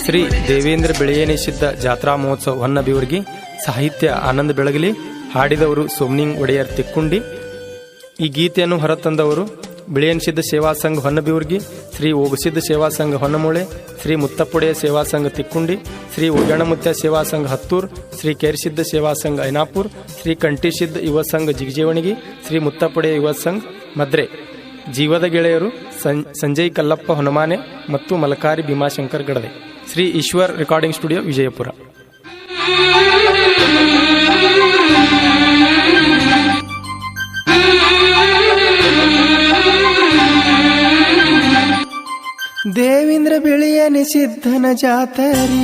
ಶ್ರೀ ದೇವೇಂದ್ರ ಬೆಳೆಯನಿಸಿದ್ದ ಜಾತ್ರಾ ಮಹೋತ್ಸವ ಹೊನ್ನಬಿವರ್ಗಿ. ಸಾಹಿತ್ಯ ಆನಂದ್ ಬೆಳಗಲಿ. ಹಾಡಿದವರು ಸೋಮನಿಂಗ್ ಒಡೆಯರ್ ತಿಕ್ಕುಂಡಿ. ಈ ಗೀತೆಯನ್ನು ಹೊರತಂದವರು ಬಿಳಿಯನ್ಸಿದ್ದ ಸೇವಾ ಸಂಘ ಹೊನ್ನಬಿವರ್ಗಿ, ಶ್ರೀ ಓಗಸಿದ್ದ ಸೇವಾ ಸಂಘ ಹೊನ್ನಮೂಳೆ, ಶ್ರೀ ಮುತ್ತಪ್ಪೊಡೆಯ ಸೇವಾ ಸಂಘ ತಿಕ್ಕುಂಡಿ, ಶ್ರೀ ಉಗ್ಗಣಮುತ್ಯ ಸೇವಾ ಸಂಘ ಹತ್ತೂರ್, ಶ್ರೀ ಕೇರಿಸಿದ್ದ ಸೇವಾ ಸಂಘ ಐನಾಪುರ್, ಶ್ರೀ ಕಂಠಿಸಿದ್ದ ಯುವ ಸಂಘ ಜಿಗಜೇವಣಿಗಿ, ಶ್ರೀ ಮುತ್ತಪ್ಪೊಡೆಯ ಯುವ ಸಂಘ ಮದ್ರೆ. ಜೀವದ ಗೆಳೆಯರು ಸಂಜಯ್ ಕಲ್ಲಪ್ಪ ಹೊನಮಾನೆ ಮತ್ತು ಮಲಕಾರಿ ಭೀಮಾಶಂಕರ್ ಗಡದೆ. Shri Ishwar recording studio, Vijayapura. ದೇವೇಂದ್ರ ಬೆಳೆಯನಿಸಿದ್ದನ ಜಾತರಿ,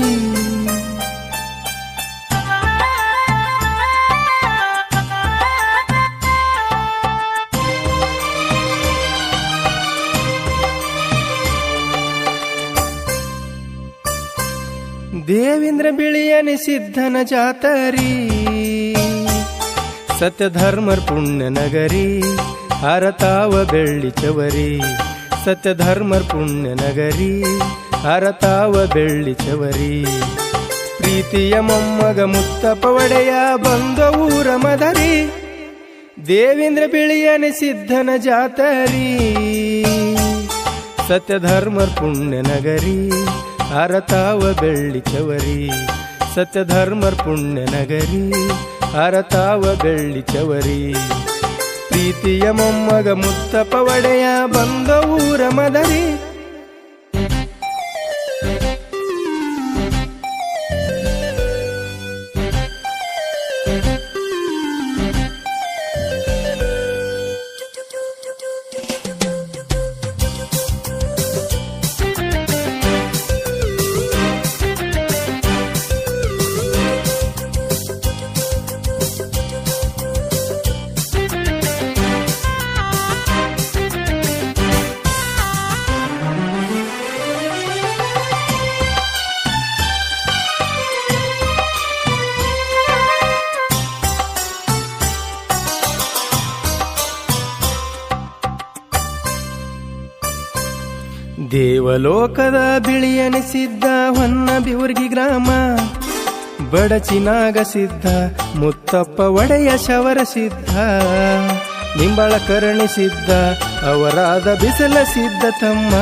ದೇವೇಂದ್ರ ಬೆಳೆಯನಿಸಿದ್ದನ ಜಾತರಿ, ಸತ್ಯಧರ್ಮರ್ ಪುಣ್ಯ ನಗರಿ, ಹರತಾವ ಬೆಳ್ಳಿ ಚವರಿ. ಸತ್ಯಧರ್ಮರ್ ಪುಣ್ಯ ನಗರಿ, ಹರತಾವ ಬೆಳ್ಳಿ ಚವರಿ. ಪ್ರೀತಿಯ ಮೊಮ್ಮಗ ಮುತ್ತಪ್ಪ ಒಡೆಯ ಬಂದ ಊರ ಮದರಿ, ದೇವೇಂದ್ರ ಬೆಳೆಯನಿಸಿದ್ದನ ಜಾತರಿ. ಸತ್ಯಧರ್ಮರ್ ಪುಣ್ಯ ನಗರಿ, ಹರತಾವ ಬೆಳ್ಳಿ ಚವರಿ. ಸತ್ಯಧರ್ಮರ್ ಪುಣ್ಯ ನಗರಿ, ಹರತಾವ ಬೆಳ್ಳಿ ಚವರಿ. ಪ್ರೀತಿಯ ಮೊಮ್ಮಗ ಮುತ್ತಪ್ಪ ಒಡೆಯ ಬಂದ ಊರ ಮದರಿ. ದೇವಲೋಕದ ಬಿಳಿಯನಿಸಿದ್ದ ಹೊನ್ನಬಿವರ್ಗಿ ಗ್ರಾಮ, ಬಡಚಿನಾಗ ಸಿದ್ಧ ಮುತ್ತಪ್ಪ ಒಡೆಯ ಶವರ ಸಿದ್ಧ. ನಿಂಬಳ ಕರುಣಿಸಿದ್ದ ಅವರಾದ ಬಿಸಲ ಸಿದ್ಧ ತಮ್ಮ.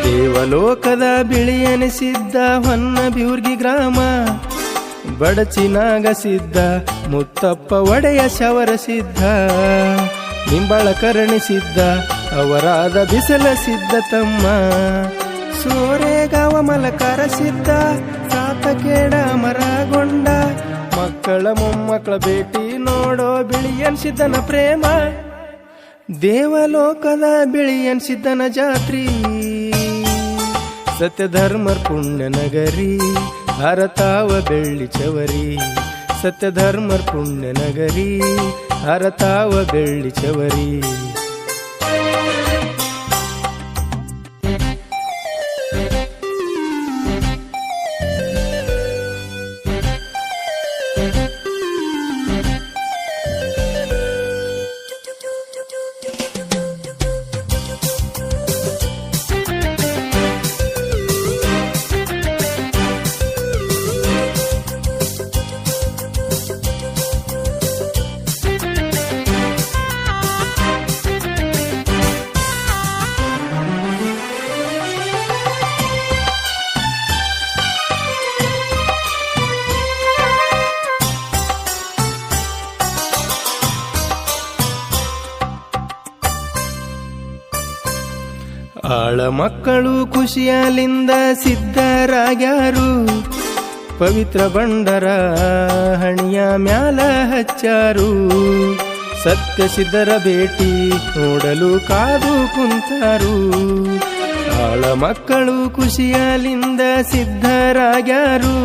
ದೇವಲೋಕದ ಬಿಳಿಯನಿಸಿದ್ದ ಹೊನ್ನಬಿವರ್ಗಿ ಗ್ರಾಮ, ಬಡಚಿನಾಗ ಸಿದ್ಧ ಮುತ್ತಪ್ಪ ಒಡೆಯ ಶವರ ಸಿದ್ಧ. ನಿಂಬಳ ಕರುಣಿಸಿದ್ದ ಅವರಾದ ಬಿಸಲ ಸಿದ್ಧ ತಮ್ಮ. ಸೋರೆಗಾವ ಮಲಕಾರ ಸಿದ್ಧ, ಸಾತಕೇಡ ಮರಗೊಂಡ. ಮಕ್ಕಳ ಮೊಮ್ಮಕ್ಕಳ ಭೇಟಿ ನೋಡೋ ಬಿಳಿಯನ್ಸಿದ್ದನ ಪ್ರೇಮ. ದೇವಲೋಕದ ಬಿಳಿಯನ್ಸಿದ್ದನ ಜಾತ್ರಿ, ಸತ್ಯಧರ್ಮರ್ ಪುಣ್ಯ ನಗರಿ, ಹರತಾವ ಬೆಳ್ಳಿ ಚವರಿ. ಸತ್ಯಧರ್ಮರ್ ಪುಣ್ಯ ನಗರಿ, ಹರತಾವ ಬೆಳ್ಳಿ ಚವರಿ. ಆಳ ಮಕ್ಕಳು ಖುಷಿಯಲಿಂದ ಸಿದ್ಧರಾಗ್ಯಾರು, ಪವಿತ್ರ ಬಂಡರ ಹಣಿಯ ಮ್ಯಾಲ ಹಚ್ಚಾರು. ಸತ್ಯ ಸಿದ್ಧರ ಭೇಟಿ ನೋಡಲು ಕಾದು ಕುಂತಾರು. ಆಳ ಮಕ್ಕಳು ಖುಷಿಯಲಿಂದ ಸಿದ್ಧರಾಗ್ಯಾರು,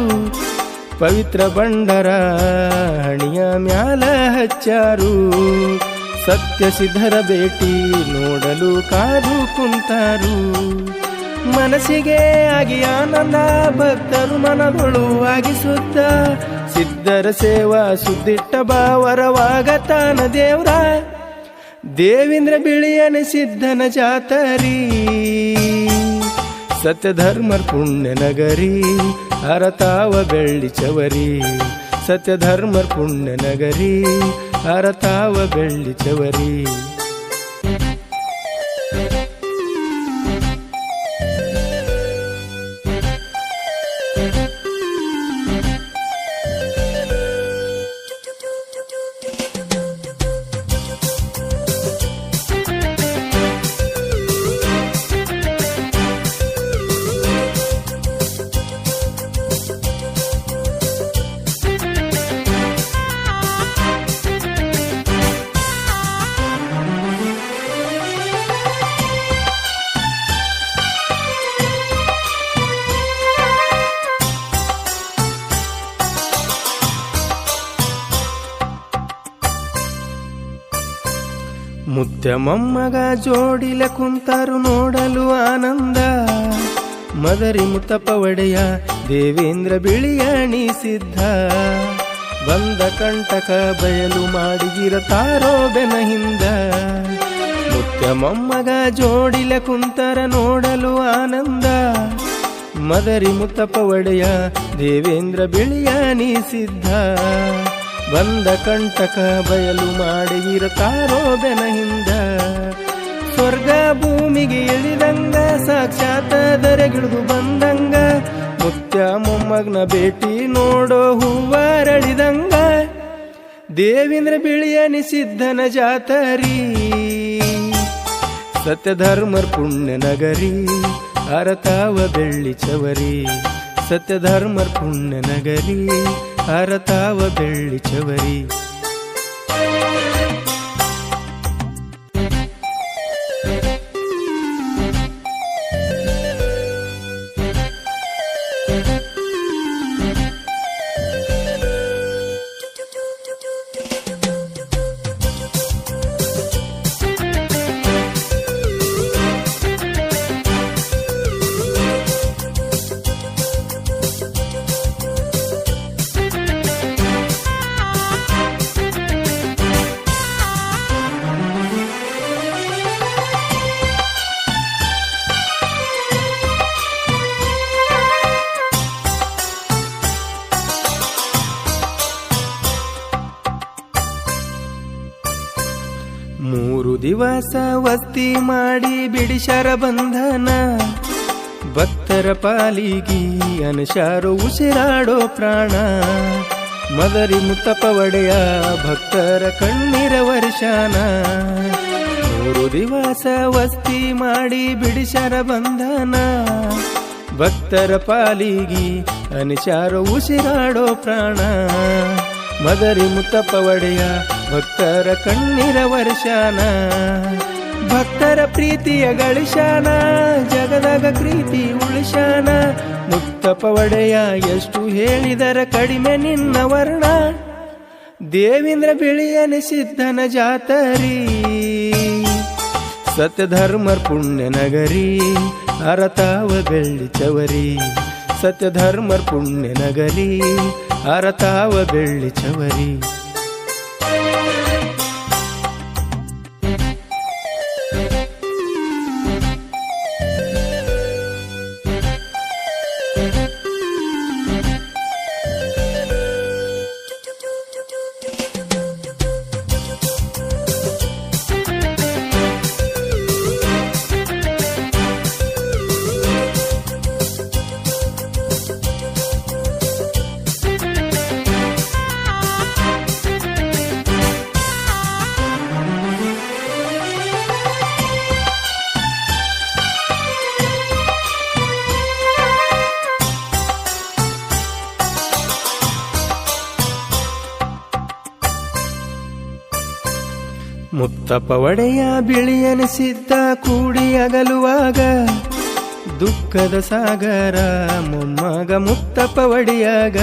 ಪವಿತ್ರ ಬಂಡರ ಹಣಿಯ ಮ್ಯಾಲ ಹಚ್ಚಾರು. ಸತ್ಯ ಸಿದ್ಧರ ಭೇಟಿ ನೋಡಲು ಕಾದು ಕುಂತಾರು. ಮನಸ್ಸಿಗೆ ಆಗಿ ಆನಂದ, ಭಕ್ತರು ಮನದೊಳು ಆಗಿಸುತ್ತ. ಸಿದ್ಧರ ಸೇವಾ ಸುದ್ದಿಟ್ಟ ಭಾವರವಾಗತಾನ ದೇವ್ರ. ದೇವೇಂದ್ರ ಬಿಳಿಯನಿಸಿದ್ದನ ಜಾತರಿ, ಸತ್ಯಧರ್ಮರ್ ಪುಣ್ಯ ನಗರಿ ಹರತಾವ ಬೆಳ್ಳಿ ಚವರಿ. ಸತ್ಯಧರ್ಮರ್ ಪುಣ್ಯ ನಗರಿ ಹರತಾವ ಬೆಳ್ಳಿ ಚವರಿ. ಮುತ್ಯ ಮೊಮ್ಮಗ ಜೋಡಿಲ ಕುಂತಾರು ನೋಡಲು ಆನಂದ. ಮದರಿ ಮುತ್ತಪ್ಪ ಒಡೆಯ ದೇವೇಂದ್ರ ಬಿಳಿಯಾಣಿ ಸಿದ್ಧ. ಬಂದ ಕಂಟಕ ಬಯಲು ಮಾಡಿಗಿರತಾರೋ ಬೆನ ಹಿಂದ. ಮುತ್ಯ ಮೊಮ್ಮಗ ಜೋಡಿಲ ಕುಂತರ ನೋಡಲು ಆನಂದ. ಮದರಿ ಮುತ್ತಪ್ಪ ಒಡೆಯ ದೇವೇಂದ್ರ ಬಿಳಿಯಾಣಿ ಸಿದ್ಧ. ಬಂದ ಕಂಟಕ ಬಯಲು ಮಾಡಿಗಿರತಾರೋ ಬೆನ ಹಿಂದ. ಸ್ವರ್ಗ ಭೂಮಿಗೆ ಇಳಿದಂಗ ಸಾಕ್ಷಾತ್ ದರೆಗಿಳಿದು ಬಂದಂಗ. ಮುತ್ಯ ಮೊಮ್ಮಗನ ಭೇಟಿ ನೋಡೋ ಹೂವಾರಳಿದಂಗ. ದೇವೇಂದ್ರ ಬಿಳಿಯನಿ ಸಿದ್ಧನ ಜಾತರಿ. ಸತ್ಯಧರ್ಮರ್ ಪುಣ್ಯ ನಗರಿ ಹರತಾವ ಬೆಳ್ಳಿ ಚವರಿ. ಸತ್ಯಧರ್ಮರ್ ಪುಣ್ಯ ನಗರಿ ಹರತಾವ ಬೆಳ್ಳಿ ಚವರಿ. ಮೂರು ದಿವಸ ವಸ್ತಿ ಮಾಡಿ ಬಿಡಿಶರ ಬಂಧನ. ಭಕ್ತರ ಪಾಲಿಗಿ ಅನುಸಾರೋ ಉಸಿರಾಡೋ ಪ್ರಾಣ. ಮದರಿ ಮುತ್ತಪ್ಪ ಒಡೆಯ ಭಕ್ತರ ಕಣ್ಣೀರ ವರ್ಷಾನ. ಮೂರು ದಿವಸ ವಸ್ತಿ ಮಾಡಿ ಬಿಡಿಶರ ಬಂಧನ. ಭಕ್ತರ ಪಾಲಿಗಿ ಅನುಸಾರೋ ಉಸಿರಾಡೋ ಪ್ರಾಣ. ಮದರಿ ಮುತ್ತಪ್ಪ ಒಡೆಯ ಭಕ್ತರ ಕಣ್ಣೀರ ವರ್ಷಾನ. ಭಕ್ತರ ಪ್ರೀತಿಯ ಗಳಿಶಾನ. ಜಗದಾಗ ಪ್ರೀತಿ ಉಳಿಶಾನ. ಮುತ್ತಪ್ಪ ಒಡೆಯ ಎಷ್ಟು ಹೇಳಿದರ ಕಡಿಮೆ ನಿನ್ನ ವರ್ಣ. ದೇವೇಂದ್ರ ಬಿಳಿಯನಿ ಸಿದ್ಧನ ಜಾತರಿ. ಸತ್ಯಧರ್ಮರ್ ಪುಣ್ಯ ನಗರಿ ಹರತಾವ ಬೆಳ್ಳಿ ಚವರಿ. ಸತ್ಯಧರ್ಮರ್ ಪುಣ್ಯ ನಗರಿ ಹರತಾವ ಬೆಳ್ಳಿ ಚವರಿ. ಮುತ್ತಪ್ಪ ಒಡೆಯ ಬಿಳಿಯನಿಸಿದ್ದ ಕೂಡಿ ಅಗಲುವಾಗ. ದುಃಖದ ಸಾಗರ ಮೊಮ್ಮಗ ಮುತ್ತಪ್ಪ ಒಡೆಯಾಗ.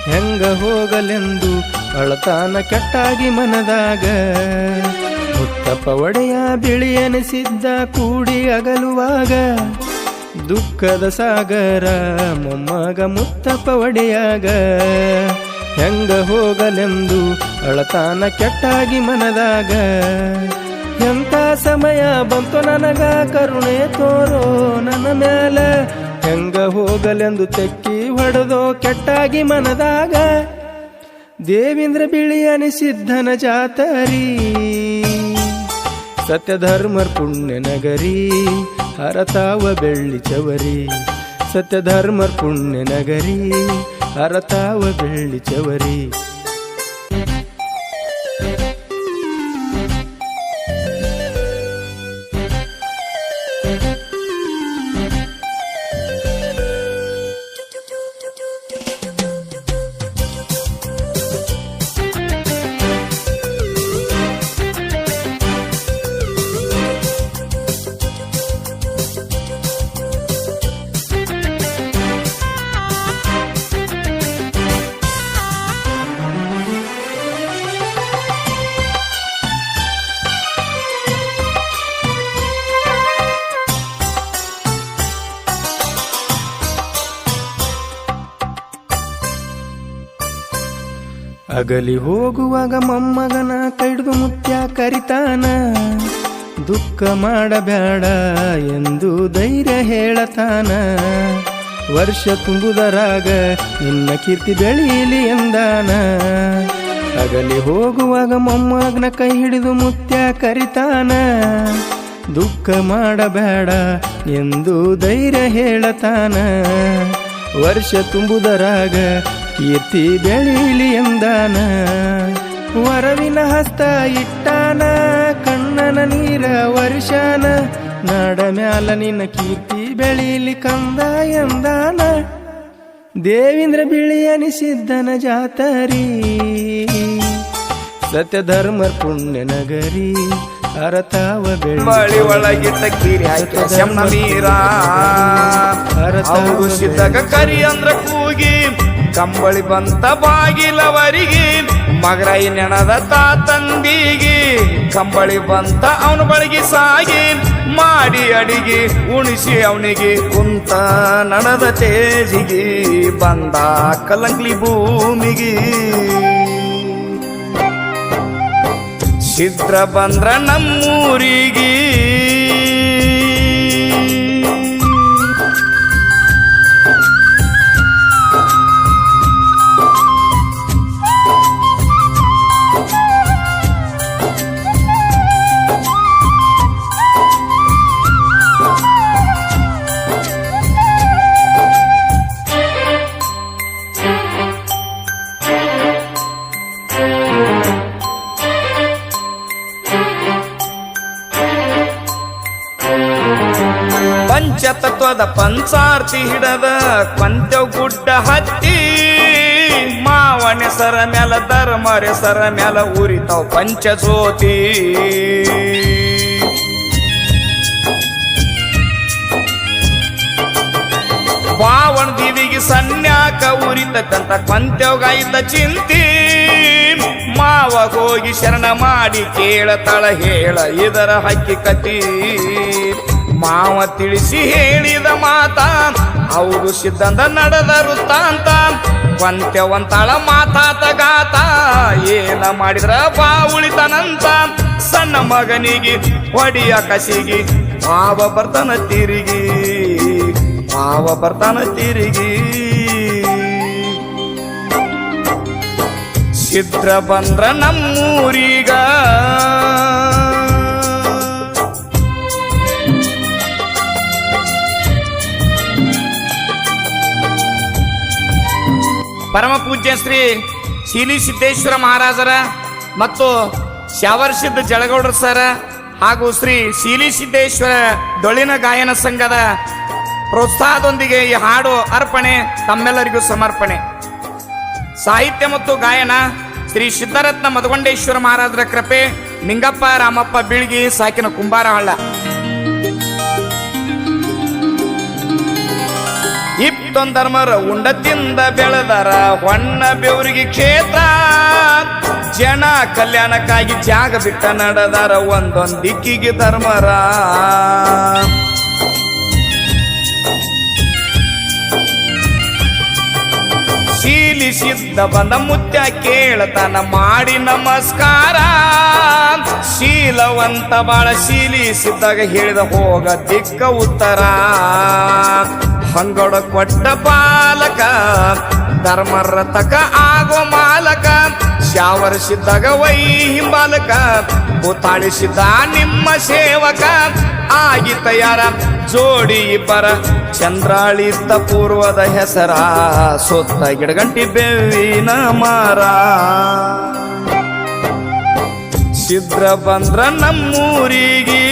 ಹೆಂಗ ಹೋಗಲೆಂದು ಅಳತಾನ ಕೆಟ್ಟಾಗಿ ಮನದಾಗ. ಮುತ್ತಪ್ಪ ಒಡೆಯ ಬಿಳಿಯನಿಸಿದ್ದ ಕೂಡಿ ಅಗಲುವಾಗ. ದುಃಖದ ಸಾಗರ ಮೊಮ್ಮಗ ಮುತ್ತಪ್ಪ ಒಡೆಯಾಗ. ಹೆಂಗ ಹೋಗಲೆಂದು ಅಳತಾನ ಕೆಟ್ಟಾಗಿ ಮನದಾಗ. ಎಂಥ ಸಮಯ ಬಂತು ನನಗ ಕರುಣೆ ತೋರೋ ನನ್ನ ಮ್ಯಾಲ, ಹೆಂಗ ಹೋಗಲೆಂದು ತೆಕ್ಕಿ ಹೊಡೆದೋ ಕೆಟ್ಟಾಗಿ ಮನದಾಗ, ದೇವೇಂದ್ರ ಬಿಳಿಯನಿ ಸಿದ್ಧನ ಜಾತರಿ, ಸತ್ಯ ಧರ್ಮರ್ ಪುಣ್ಯ ನಗರಿ ಹರತಾವ ಬೆಳ್ಳಿ ಚವರಿ, ಸತ್ಯ ಧರ್ಮರ್ ಪುಣ್ಯ ನಗರಿ ಹರತಾವ ಬೆಳ್ಳಿ ಚವರಿ. ಅಗಲಿ ಹೋಗುವಾಗ ಮೊಮ್ಮಗನ ಕೈಡ್ದು ಮುತ್ಯ ಕರಿತಾನ, ದುಃಖ ಮಾಡಬೇಡ ಎಂದು ಧೈರ್ಯ ಹೇಳತಾನ, ವರ್ಷ ತುಂಬುದರಾಗ ನಿನ್ನ ಕೀರ್ತಿ ಬೆಳೀಲಿ ಎಂದಾನ. ಅಗಲಿ ಹೋಗುವಾಗ ಮೊಮ್ಮಗನ ಕೈ ಹಿಡಿದು ಮುತ್ಯ ಕರಿತಾನ, ದುಃಖ ಮಾಡಬೇಡ ಎಂದು ಧೈರ್ಯ ಹೇಳತಾನ, ವರ್ಷ ತುಂಬುದರಾಗ ಕೀರ್ತಿ ಬೆಳೀಲಿ ಎಂದಾನ. ವರವಿನ ಹಸ್ತ ಇಟ್ಟಾನ, ಕಣ್ಣನ ನೀರ ವರ್ಷಾನ, ನಾಡ ಮ್ಯಾಲ ನಿನ್ನ ಕೀರ್ತಿ ಬೆಳೀಲಿ ಕಂದ ಎಂದಾನ. ದೇವೇಂದ್ರ ಬಿಳಿಯನಿ ಸಿದ್ಧನ ಜಾತರಿ, ಸತ್ಯ ಧರ್ಮರ್ ಪುಣ್ಯ ನಗರಿ ಹರತಾವ ಬೆಳ್ಳಿ ಒಳಗಿಟ್ಟ ಕೀರಿ ಹಾಕಿ ನೀರ ಅವರು ಸಿದ್ಧಗ ಕರಿ ಅಂದ್ರ ಕೂಗಿ, ಕಂಬಳಿ ಬಂತ ಬಾಗಿಲವರಿಗೆ ಮಗರಾಯಿ ನೆನದ ತಾತಂದಿಗೆ, ಕಂಬಳಿ ಬಂತ ಅವನ ಬಳಿಗೆ ಸಾಗಿ ಮಾಡಿ ಅಡಿಗೆ ಉಣಿಸಿ ಅವನಿಗೆ ಕುಂತ ನಡದ ತೇಜಿಗೆ ಬಂದ ಕಲಂಗ್ಲಿ ಭೂಮಿಗೆ. ಸಿದ್ರ ಬಂದ್ರ ನಮ್ಮೂರಿಗೆ ಪಂಚತತ್ವದ ಪಂಚಾರ್ತಿ ಹಿಡದ ಕೊಂತೆವ್ ಗುಡ್ಡ ಹತ್ತಿ, ಮಾವನೆಸರ ಮ್ಯಾಲ ಧರ್ಮರೆಸರ ಮ್ಯಾಲ ಉರಿತಾವ್ ಪಂಚಜ್ಯೋತಿ. ಪಾವಣ ದಿವಿಗೆ ಸನ್ಯಾಕ ಉರಿತಕ್ಕಂತ ಕೊಂತೆವ್ಗಾಯ್ತ ಚಿಂತಿ, ಮಾವ ಹೋಗಿ ಶರಣ ಮಾಡಿ ಕೇಳತಳ ಹೇಳ ಇದರ ಹಕ್ಕಿಕತಿ. ಮಾವ ತಿಳಿಸಿ ಹೇಳಿದ ಮಾತ ಅವರು ಸಿದ್ಧಂದ ನಡೆದ ವೃತ್ತಾಂತ, ಕೊಂತೆವಂತಾಳ ಮಾತಾತ ಗಾತ, ಏನ ಮಾಡಿದ್ರ ಬಾ ಉಳಿತನಂತ. ಸಣ್ಣ ಮಗನಿಗೆ ಹೊಡಿಯ ಕಸಿಗಿ ಮಾವ ಬರ್ತಾನ ತಿರುಗಿ, ಮಾವ ಬರ್ತಾನ ತಿರುಗಿ. ಸಿದ್ರ ಬಂದ್ರ ನಮ್ಮೂರಿಗ ಪರಮ ಪೂಜ್ಯ ಶ್ರೀ ಶೀಲಿ ಸಿದ್ದೇಶ್ವರ ಮಹಾರಾಜರ ಮತ್ತು ಶಾವರ್ಸಿದ್ದ ಜಳಗೌಡರ ಸರ ಹಾಗೂ ಶ್ರೀ ಶೀಲಿ ಸಿದ್ದೇಶ್ವರ ಡೊಳ್ಳಿನ ಗಾಯನ ಸಂಘದ ಪ್ರೋತ್ಸಾಹದೊಂದಿಗೆ ಈ ಹಾಡು ಅರ್ಪಣೆ ತಮ್ಮೆಲ್ಲರಿಗೂ ಸಮರ್ಪಣೆ. ಸಾಹಿತ್ಯ ಮತ್ತು ಗಾಯನ ಶ್ರೀ ಸಿದ್ಧರತ್ನ ಮಧುಗೊಂಡೇಶ್ವರ ಮಹಾರಾಜರ ಕೃಪೆ, ನಿಂಗಪ್ಪ ರಾಮಪ್ಪ ಬೀಳ್ಗಿ, ಸಾಕಿನ ಕುಂಬಾರಹಳ್ಳ. ಇಪ್ಪತ್ತೊಂದರ್ಮರ ಉಂಡ ತಿಂದ ಬೆಳೆದರ ಹೊನ್ನ ಬೆವರಿಗೆ ಕ್ಷೇತ್ರ, ಜನ ಕಲ್ಯಾಣಕ್ಕಾಗಿ ಜಾಗ ಬಿಟ್ಟ ನಡೆದಾರ ಒಂದೊಂದ್ ದಿಕ್ಕಿಗೆ ಧರ್ಮರ. ಶೀಲಿ ಸಿದ್ಧ ಬಂದ ಮುತ್ಯ ಕೇಳತನ ಮಾಡಿ ನಮಸ್ಕಾರ. ಶೀಲವಂತ ಬಾಳ ಶೀಲಿ ಸಿದ್ದಾಗ ಹೇಳಿದ ಹೋಗ ದಿಕ್ಕ ಉತ್ತರ. ಹಂಗಡ ಕೊಟ್ಟ ಬಾಲಕ ಧರ್ಮರತಕ ಆಗೋ ಮಾಲಕ. ಶಾವರ್ಷಿದ್ದಾಗ ವೈ ಹಿಂಬಾಲಕ ಭೂತಾಳಿಸಿದ್ದ ನಿಮ್ಮ ಸೇವಕ. ಆಗಿ ತಯಾರ ಜೋಡಿ ಇಬ್ಬರ ಚಂದ್ರಾಳಿತ ಪೂರ್ವದ ಹೆಸರ. ಸುತ್ತ ಗಿಡಗಂಟಿ ಬೇವಿನ ಮರ. ಸಿದ್ರ ಬಂದ್ರ ನಮ್ಮೂರಿಗೆ